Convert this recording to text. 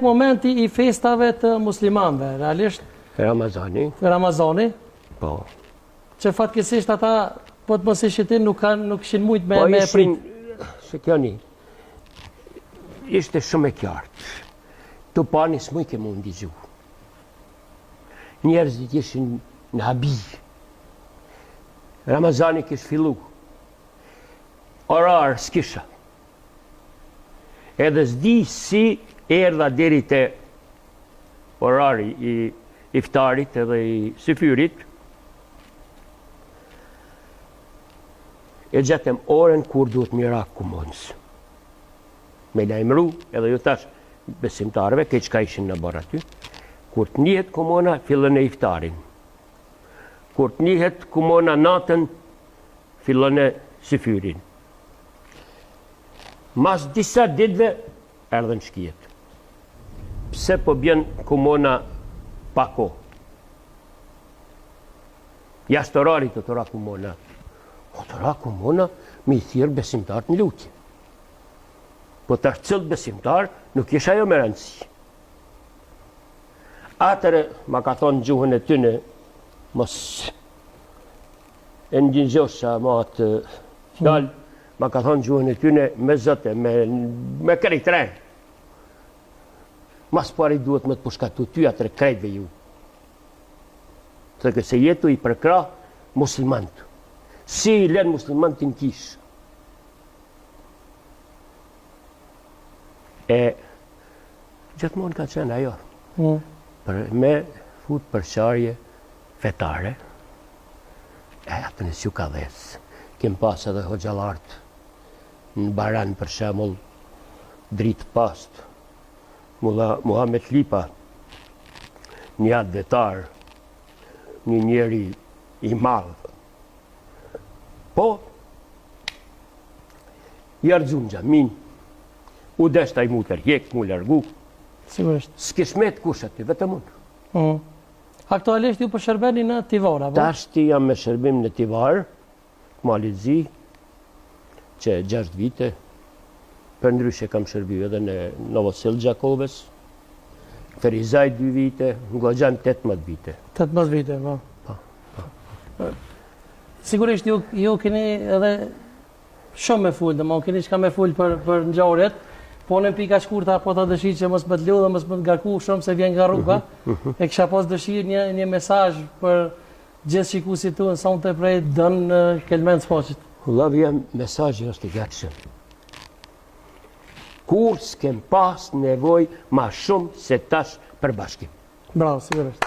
Momenti i festave të muslimanëve, realisht? Ramazani? Po. Që fatkeqësisht ata, po të mos ishin ti, nuk kishin mujt me prit. Se kjo një, ishte shumë e qartë. Të pani s'muj ke mund i gju. Njerëzit ishin në habi. Ramazani kish fillu. Orar s'kisha. Edhe s'di si erdha deri te orari i iftarit edhe i syfyrit. E gjetëm orën kur duhet mirak kumonës. Me lajmëru, edhe ju tash besimtarëve, ke qka ishin në barë aty, kur të njihet kumona, fillën e iftarin. Kur të njihet kumona natën, fillën e syfyrin. Mas disa ditëve, erdhen shkijet. Pse po bjen kumona pako? Jashtë orarit të ra kumona. O të ra kumona, me i thirë besimtar në lutje. Po të ashtë cëllë besimtar, nuk isha jo me rëndësi. Atëre, ma ka thonë gjuhën e tyne, mos e në gjingjosha ma të fjallë, ma ka thonë gjuhën e tyne me zëte, me krejt renë. Mas pari duhet me të pushkatu ty atëre krejtve ju. Të këse jetu i përkra muslimantë. Si i len muslimantë në kishë. E gjithmonë ka qenë ajo. Me fut përqarje fetare. E atë nësë ju ka dhes. Kem pas edhe hoxalartë në Baran për shemull dritë pastë. Muhammed Lipa, një atë vetar, një njeri i madhë. Po, i ardzun gjamin, u deshta i mu tërhjek, mu lërgu. Sigurisht. S'kish me të kush aty, vetëm unë. Aktualisht ju për shërbeni në Tivar, apo? Tashti jam me shërbim në Tivar, Malizi, që 6 vite, për ndryshe kam shërbiu edhe në Novosil Gjakoves, Ferizaj 2 vite, në Goxhan 18 vite. 18 vite, po. Sigurisht ju keni edhe shumë me full, dhe ma keni qka me full për ngjarjet, po në pika shkurta, po të dëshirë që mos më të lodhe, mos më të ngarku shumë se vjen nga rruga, e kisha pas dëshirë një mesazh për gjithë shikuesit tuaj sa unë të prej dën në Kelmen Spoqit. Vëllai, mesazhi është i gatshëm. Kur s'kem pas nevoj ma shumë se tash për bashkim. Bravo, sigurisht.